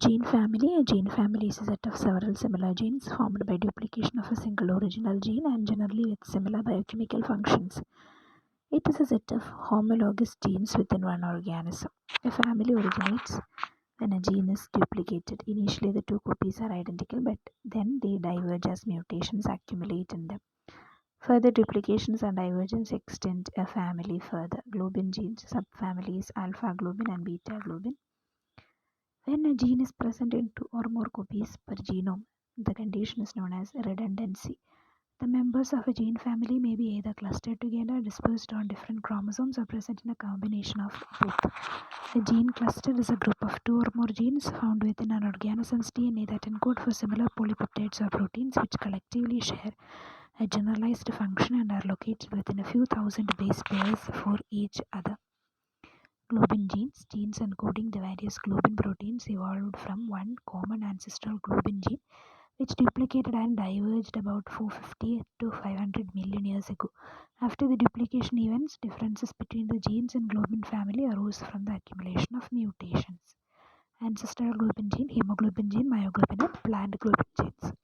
Gene family. A gene family is a set of several similar genes formed by duplication of a single original gene and generally with similar biochemical functions. It is a set of homologous genes within one organism. A family originates when a gene is duplicated. Initially, the two copies are identical, but then they diverge as mutations accumulate in them. Further duplications and divergence extend a family further. Globin genes, subfamilies alpha globin and beta globin. When a gene is present in two or more copies per genome, the condition is known as redundancy. The members of a gene family may be either clustered together, dispersed on different chromosomes, or present in a combination of both. A gene cluster is a group of two or more genes found within an organism's DNA that encode for similar polypeptides or proteins which collectively share a generalized function and are located within a few thousand base pairs for each other. Globin genes. Genes encoding the various globin proteins evolved from one common ancestral globin gene, which duplicated and diverged about 450 to 500 million years ago. After the duplication events, differences between the genes in globin family arose from the accumulation of mutations. Ancestral globin gene, hemoglobin gene, myoglobin, and plant globin genes.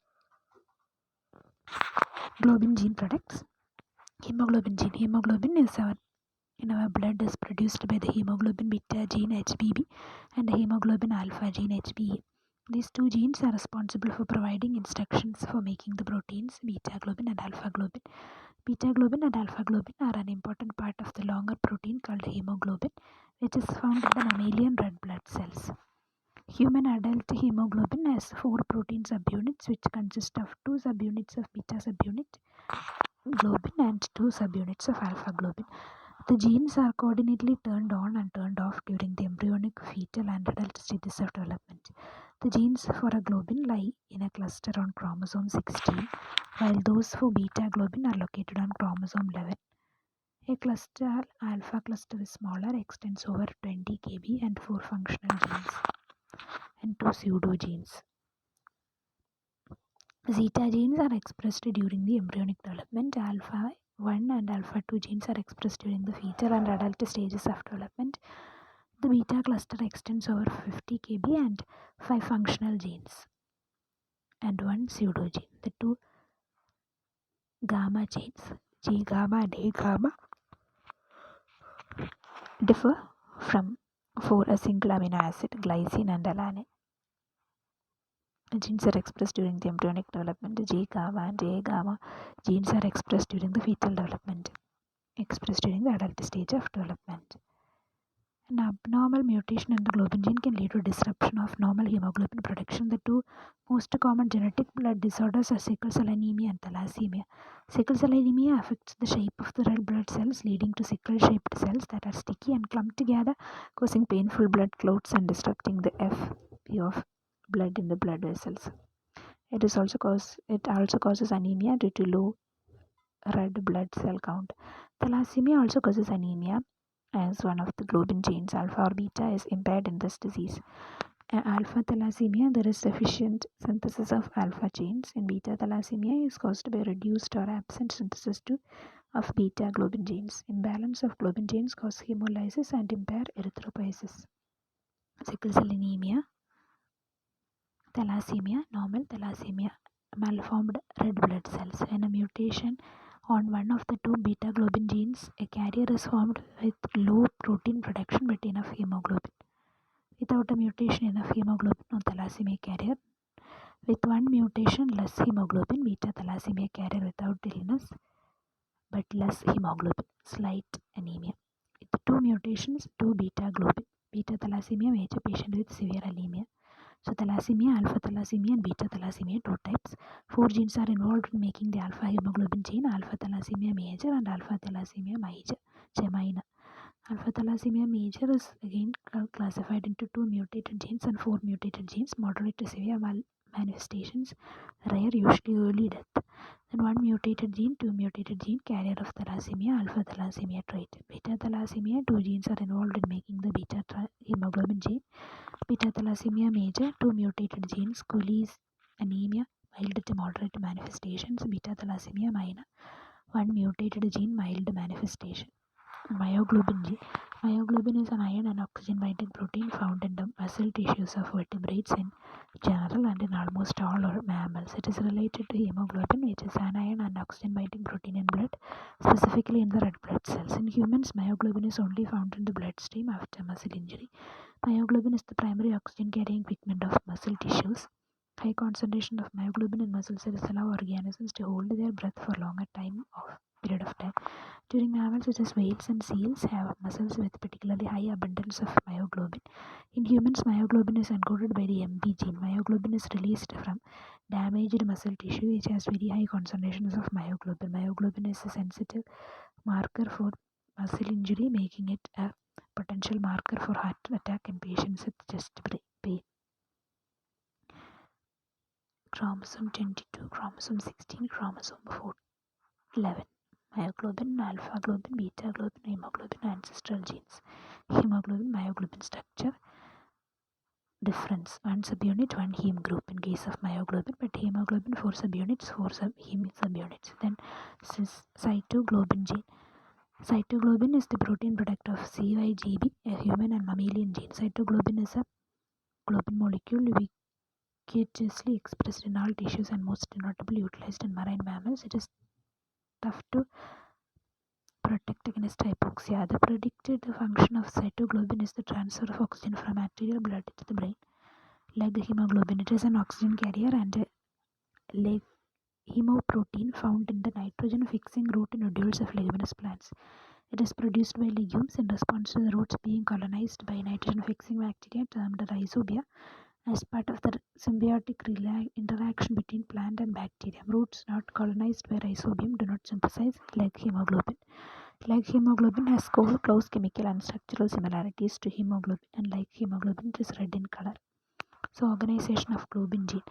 Globin gene products. Hemoglobin gene. Hemoglobin in our blood is produced by the hemoglobin beta gene HBB and the hemoglobin alpha gene HBE. These two genes are responsible for providing instructions for making the proteins beta globin and alpha globin. Beta globin and alpha globin are an important part of the longer protein called hemoglobin, which is found in the mammalian red blood cells. Human adult hemoglobin has 4 protein subunits, which consist of 2 subunits of beta subunit globin and 2 subunits of alpha globin. The genes are coordinately turned on and turned off during the embryonic, fetal, and adult stages of development. The genes for a globin lie in a cluster on chromosome 16, while those for beta globin are located on chromosome 11. A cluster, alpha cluster, is smaller, extends over 20 kb, and 4 functional genes and 2 pseudogenes. Zeta genes are expressed during the embryonic development. Alpha 1 and alpha 2 genes are expressed during the fetal and adult stages of development. The beta cluster extends over 50 kb and 5 functional genes and 1 pseudogene. The two gamma chains, G gamma and A gamma, differ for a single amino acid, glycine and alanine. The genes are expressed during the embryonic development. G gamma and A gamma genes are expressed during the fetal development, expressed during the adult stage of development. An abnormal mutation in the globin gene can lead to disruption of normal hemoglobin production. The two most common genetic blood disorders are sickle cell anemia and thalassemia. Sickle cell anemia affects the shape of the red blood cells, leading to sickle-shaped cells that are sticky and clump together, causing painful blood clots and disrupting the FP of blood in the blood vessels. It also causes anemia due to low red blood cell count. Thalassemia also causes anemia as one of the globin genes, alpha or beta, is impaired in this disease. In alpha thalassemia, there is sufficient synthesis of alpha genes. In beta thalassemia is caused by reduced or absent synthesis of beta globin genes. Imbalance of globin genes cause hemolysis and impair erythropoiesis. Sickle cell anemia, thalassemia, normal thalassemia, malformed red blood cells. When a mutation on one of the two beta globin genes, a carrier is formed with low protein production but enough hemoglobin. Without a mutation, enough hemoglobin, no thalassemia carrier. With one mutation, less hemoglobin, beta thalassemia carrier without illness but less hemoglobin, slight anemia. With 2 mutations, 2 beta globin, beta thalassemia, major patient with severe anemia. So thalassemia, alpha thalassemia and beta thalassemia, 2 types. 4 genes are involved in making the alpha hemoglobin gene, alpha thalassemia major and alpha thalassemia minor. Alpha thalassemia major is again classified into 2 mutated genes and 4 mutated genes, moderate to severe manifestations, rare, usually early death. Then 1 mutated gene, 2 mutated gene, carrier of thalassemia, alpha thalassemia trait. Beta thalassemia, 2 genes are involved in making the beta hemoglobin gene. Beta thalassemia major, 2 mutated genes, Cooley's anemia, mild to moderate manifestations. Beta thalassemia minor, 1 mutated gene, mild manifestation. Myoglobin gene. Myoglobin is an iron and oxygen binding protein found in the muscle tissues of vertebrates in general and in almost all mammals. It is related to hemoglobin, which is an iron and oxygen binding protein in blood, specifically in the red blood cells. In humans, myoglobin is only found in the bloodstream after muscle injury. Myoglobin is the primary oxygen carrying pigment of muscle tissues. High concentration of myoglobin in muscle cells allow organisms to hold their breath for longer period of time. During mammals such as whales and seals have muscles with particularly high abundance of myoglobin. In humans, myoglobin is encoded by the MB gene. Myoglobin is released from damaged muscle tissue which has very high concentrations of myoglobin. Myoglobin is a sensitive marker for muscle injury, making it a potential marker for heart attack in patients with chest pain. Chromosome 22, chromosome 16, chromosome 11. Myoglobin, alpha globin, beta globin, hemoglobin, ancestral genes. Hemoglobin, myoglobin structure difference. One subunit, one heme group in case of myoglobin, but hemoglobin 4 subunits, 4 heme subunits. Then cytoglobin gene. Cytoglobin is the protein product of CYGB, a human and mammalian gene. Cytoglobin is a globin molecule ubiquitously expressed in all tissues and most notably utilized in marine mammals. It is tough to protect against hypoxia. The predicted function of cytoglobin is the transfer of oxygen from arterial blood to the brain. Leg hemoglobin. It is an oxygen carrier and a leg hemoprotein found in the nitrogen fixing root nodules of leguminous plants. It is produced by legumes in response to the roots being colonized by nitrogen fixing bacteria termed rhizobia as part of the symbiotic interaction between plant and bacterium. Roots not colonized by rhizobium do not synthesize leg hemoglobin. Leg hemoglobin has close chemical and structural similarities to hemoglobin, and like hemoglobin, it is red in color. So, organization of globin gene.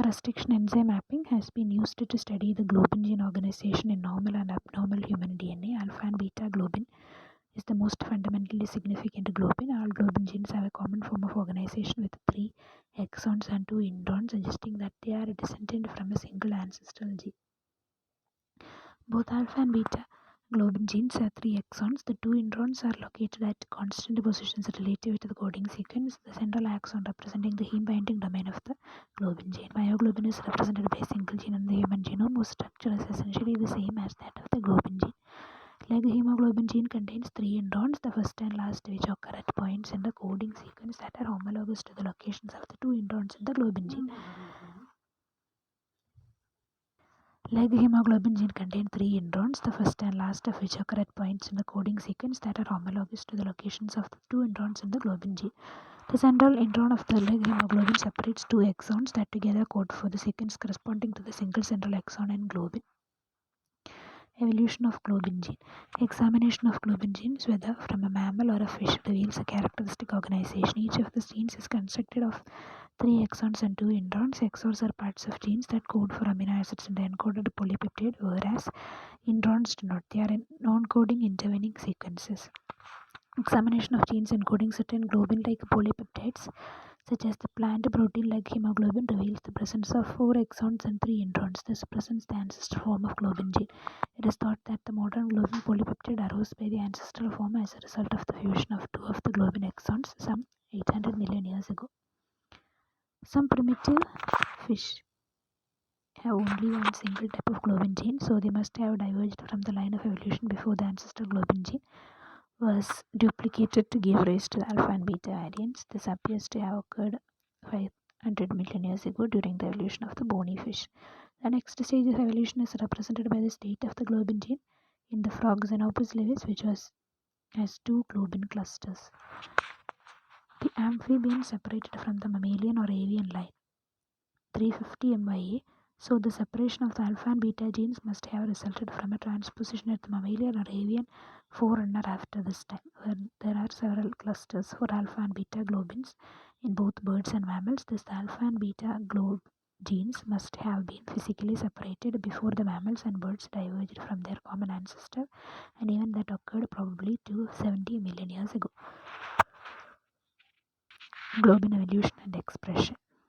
Restriction enzyme mapping has been used to study the globin gene organization in normal and abnormal human DNA. Alpha and beta globin is the most fundamentally significant globin. All globin genes have a common form of organization with 3 exons and 2 introns, suggesting that they are descended from a single ancestral gene. Both alpha and beta globin genes have 3 exons. The 2 introns are located at constant positions relative to the coding sequence. The central axon representing the heme binding domain of the globin gene. Myoglobin is represented by a single gene in the human genome whose structure is essentially the same as that of the globin gene. Leg hemoglobin gene contains 3 introns, the first and last, which occur at points in the coding sequence that are homologous to the locations of the 2 introns in the globin gene. Leg hemoglobin gene contains 3 introns, the first and last of which occur at points in the coding sequence that are homologous to the locations of the 2 introns in the globin gene. The central intron of the leg hemoglobin separates 2 exons that together code for the sequence corresponding to the single central exon in globin. Evolution of globin gene. Examination of globin genes, whether from a mammal or a fish, reveals a characteristic organization. Each of the genes is constructed of 3 exons and 2 introns. Exons are parts of genes that code for amino acids in the encoded polypeptide, whereas introns do not. They are non-coding intervening sequences. Examination of genes encoding certain globin-like polypeptides, such as the plant protein like hemoglobin, reveals the presence of 4 exons and 3 introns. This presents the ancestral form of globin gene. It is thought that the modern globin polypeptide arose by the ancestral form as a result of the fusion of 2 of the globin exons some 800 million years ago. Some primitive fish have only one single type of globin gene, so they must have diverged from the line of evolution before the ancestral globin gene was duplicated to give rise to the alpha and beta variants. This appears to have occurred 500 million years ago during the evolution of the bony fish. The next stage of evolution is represented by the state of the globin gene in the frog Xenopus laevis, which has 2 globin clusters. The amphibian separated from the mammalian or avian line 350 MYA. So the separation of the alpha and beta genes must have resulted from a transposition at the mammalian or avian forerunner after this time, where there are several clusters for alpha and beta globins in both birds and mammals. This alpha and beta glob genes must have been physically separated before the mammals and birds diverged from their common ancestor, and even that occurred probably 270 million years ago. Globin evolution and expression.